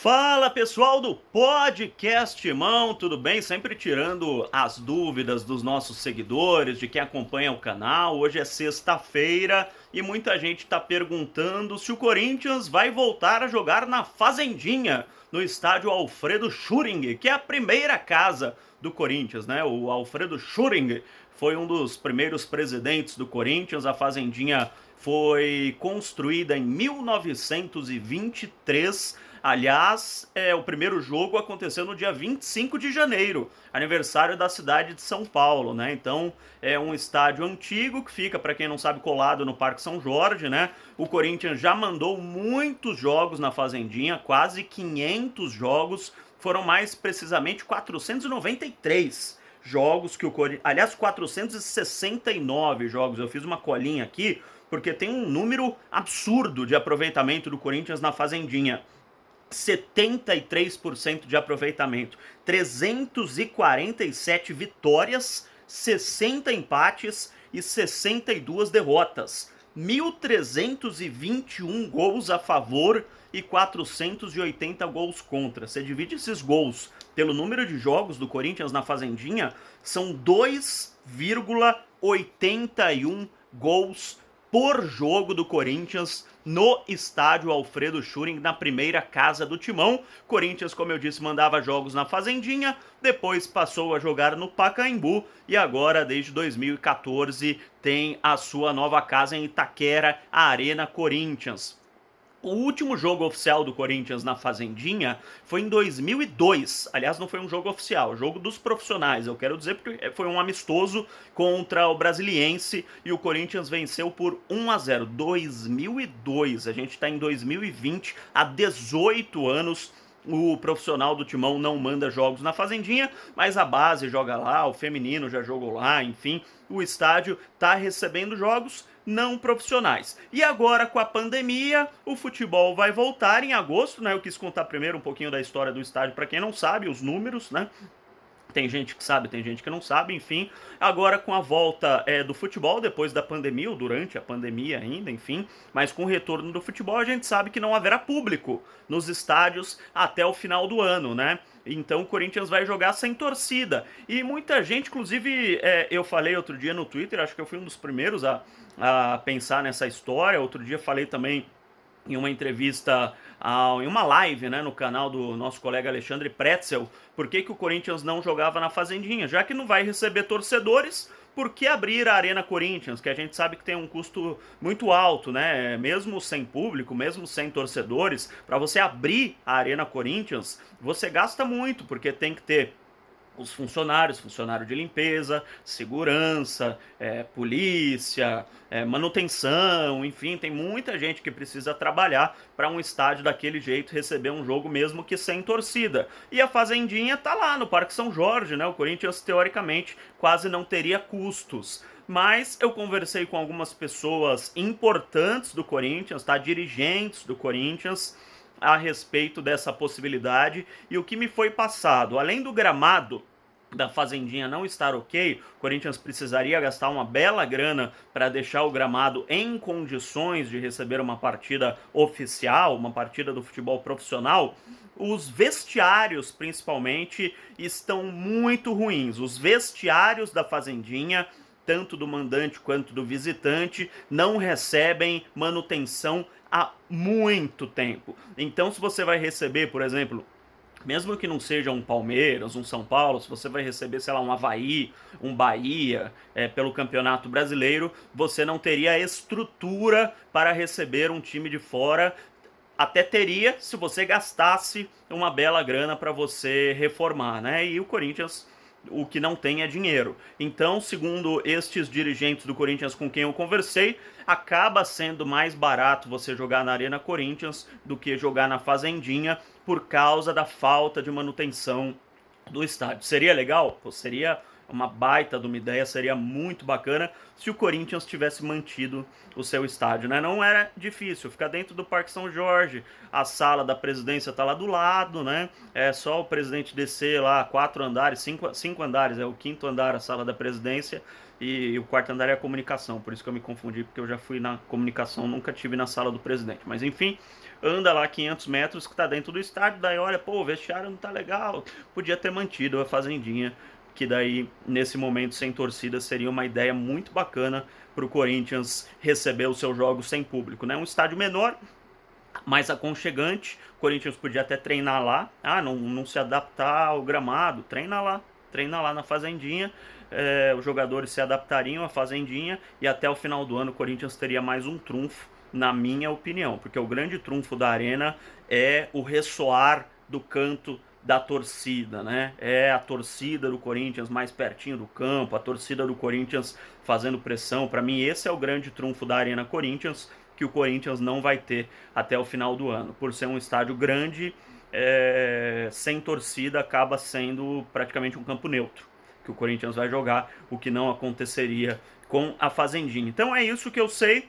Fala pessoal do Podcast Mão, tudo bem? Sempre tirando as dúvidas dos nossos seguidores, de quem acompanha o canal. Hoje é sexta-feira e muita gente está perguntando se o Corinthians vai voltar a jogar na Fazendinha, no estádio Alfredo Schrödinger, que é a primeira casa do Corinthians, né? O Alfredo Schrödinger foi um dos primeiros presidentes do Corinthians. A Fazendinha foi construída em 1923. Aliás, o primeiro jogo aconteceu no dia 25 de janeiro, aniversário da cidade de São Paulo, né? Então, é um estádio antigo que fica, para quem não sabe, colado no Parque São Jorge, né? O Corinthians já mandou muitos jogos na Fazendinha, quase 500 jogos, foram mais precisamente 493 jogos que o Corinthians... Aliás, 469 jogos, eu fiz uma colinha aqui, porque tem um número absurdo de aproveitamento do Corinthians na Fazendinha. 73% de aproveitamento, 347 vitórias, 60 empates e 62 derrotas, 1.321 gols a favor e 480 gols contra. Você divide esses gols pelo número de jogos do Corinthians na Fazendinha, são 2,81 gols por jogo do Corinthians no estádio Alfredo Schrödinger, na primeira casa do Timão. Corinthians, como eu disse, mandava jogos na Fazendinha, depois passou a jogar no Pacaembu e agora, desde 2014, tem a sua nova casa em Itaquera, a Arena Corinthians. O último jogo oficial do Corinthians na Fazendinha foi em 2002. Aliás, não foi um jogo oficial, jogo dos profissionais. Eu quero dizer porque foi um amistoso contra o Brasiliense e o Corinthians venceu por 1-0. 2002. A gente está em 2020, há 18 anos. O profissional do Timão não manda jogos na Fazendinha, mas a base joga lá, o feminino já jogou lá, enfim, o estádio está recebendo jogos não profissionais. E agora, com a pandemia, o futebol vai voltar em agosto, né? Eu quis contar primeiro um pouquinho da história do estádio para quem não sabe, os números, né? Tem gente que sabe, tem gente que não sabe, enfim. Agora com a volta do futebol, depois da pandemia, ou durante a pandemia ainda, enfim. Mas com o retorno do futebol, a gente sabe que não haverá público nos estádios até o final do ano, né? Então o Corinthians vai jogar sem torcida. E muita gente, inclusive, eu falei outro dia no Twitter, acho que eu fui um dos primeiros a pensar nessa história. Outro dia falei também em uma entrevista, em uma live, né, no canal do nosso colega Alexandre Pretzel, por que o Corinthians não jogava na Fazendinha? Já que não vai receber torcedores, por que abrir a Arena Corinthians, que a gente sabe que tem um custo muito alto, né? Mesmo sem público, mesmo sem torcedores, para você abrir a Arena Corinthians, você gasta muito, porque tem que ter os funcionários, funcionário de limpeza, segurança, polícia, manutenção, enfim, tem muita gente que precisa trabalhar para um estádio daquele jeito receber um jogo mesmo que sem torcida. E a Fazendinha tá lá no Parque São Jorge, né? O Corinthians teoricamente quase não teria custos. Mas eu conversei com algumas pessoas importantes do Corinthians, tá? Dirigentes do Corinthians, a respeito dessa possibilidade, e o que me foi passado, além do gramado da Fazendinha não estar ok, o Corinthians precisaria gastar uma bela grana para deixar o gramado em condições de receber uma partida oficial, uma partida do futebol profissional. Os vestiários, principalmente, estão muito ruins. Os vestiários da Fazendinha, tanto do mandante quanto do visitante, não recebem manutenção há muito tempo. Então, se você vai receber, por exemplo, mesmo que não seja um Palmeiras, um São Paulo, se você vai receber, sei lá, um Avaí, um Bahia, pelo Campeonato Brasileiro, você não teria estrutura para receber um time de fora. Até teria se você gastasse uma bela grana para você reformar, né? E o Corinthians, o que não tem é dinheiro. Então, segundo estes dirigentes do Corinthians com quem eu conversei, acaba sendo mais barato você jogar na Arena Corinthians do que jogar na Fazendinha por causa da falta de manutenção do estádio. Seria legal? Pô, seria uma baita de uma ideia, seria muito bacana se o Corinthians tivesse mantido o seu estádio, né? Não era difícil, ficar dentro do Parque São Jorge, a sala da presidência tá lá do lado, né? É só o presidente descer lá 4 andares, 5 andares, é o 5º andar a sala da presidência, e o quarto andar é a comunicação, por isso que eu me confundi, porque eu já fui na comunicação, nunca tive na sala do presidente. Mas enfim, anda lá 500 metros que tá dentro do estádio, daí olha, pô, o vestiário não tá legal, podia ter mantido a fazendinha, que daí, nesse momento, sem torcida, seria uma ideia muito bacana para o Corinthians receber os seus jogos sem público, né? Um estádio menor, mais aconchegante, o Corinthians podia até treinar lá, não se adaptar ao gramado, treina lá na Fazendinha, os jogadores se adaptariam à Fazendinha e até o final do ano o Corinthians teria mais um trunfo, na minha opinião, porque o grande trunfo da Arena é o ressoar do canto da torcida, né? É a torcida do Corinthians mais pertinho do campo, a torcida do Corinthians fazendo pressão. Para mim, esse é o grande trunfo da Arena Corinthians, que o Corinthians não vai ter até o final do ano. Por ser um estádio grande, sem torcida, acaba sendo praticamente um campo neutro que o Corinthians vai jogar, o que não aconteceria com a Fazendinha. Então é isso que eu sei.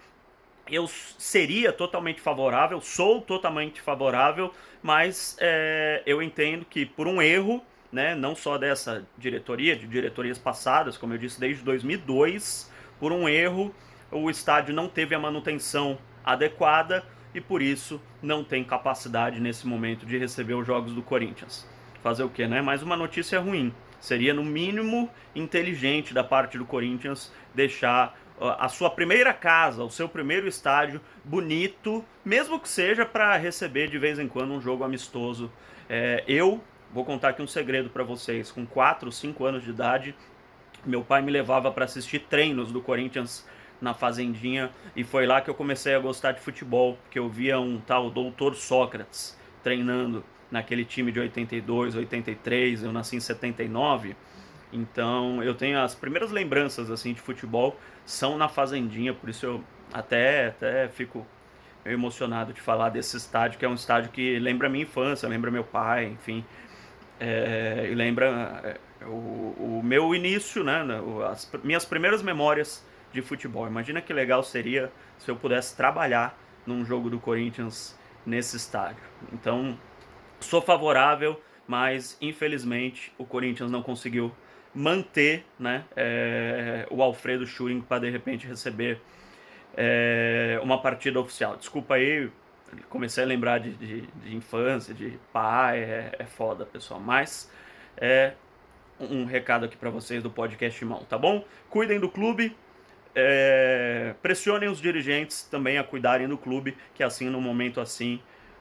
Eu seria totalmente favorável, sou totalmente favorável, mas eu entendo que por um erro, né, não só dessa diretoria, de diretorias passadas, como eu disse, desde 2002, por um erro, o estádio não teve a manutenção adequada e por isso não tem capacidade nesse momento de receber os jogos do Corinthians. Fazer o quê, né? Mais uma notícia ruim. Seria no mínimo inteligente da parte do Corinthians deixar a sua primeira casa, o seu primeiro estádio bonito, mesmo que seja para receber de vez em quando um jogo amistoso. Eu vou contar aqui um segredo para vocês. Com 4, 5 anos de idade, meu pai me levava para assistir treinos do Corinthians na Fazendinha e foi lá que eu comecei a gostar de futebol, que eu via um tal Doutor Sócrates treinando naquele time de 82, 83, eu nasci em 79. Então eu tenho as primeiras lembranças assim de futebol são na Fazendinha, por isso eu até fico emocionado de falar desse estádio, que é um estádio que lembra a minha infância, lembra meu pai, enfim, e lembra o meu início, né, as minhas primeiras memórias de futebol. Imagina que legal seria se eu pudesse trabalhar num jogo do Corinthians nesse estádio. Então, sou favorável, mas infelizmente o Corinthians não conseguiu manter, né, o Alfredo Schuring para de repente receber uma partida oficial. Desculpa aí, comecei a lembrar de infância, de pai, é foda, pessoal. Mas é um recado aqui para vocês do podcast Mão, tá bom? Cuidem do clube, pressionem os dirigentes também a cuidarem do clube, que assim, num momento assim,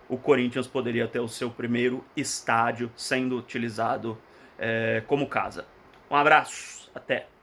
o Corinthians poderia ter o seu primeiro estádio sendo utilizado como casa. Um abraço, até!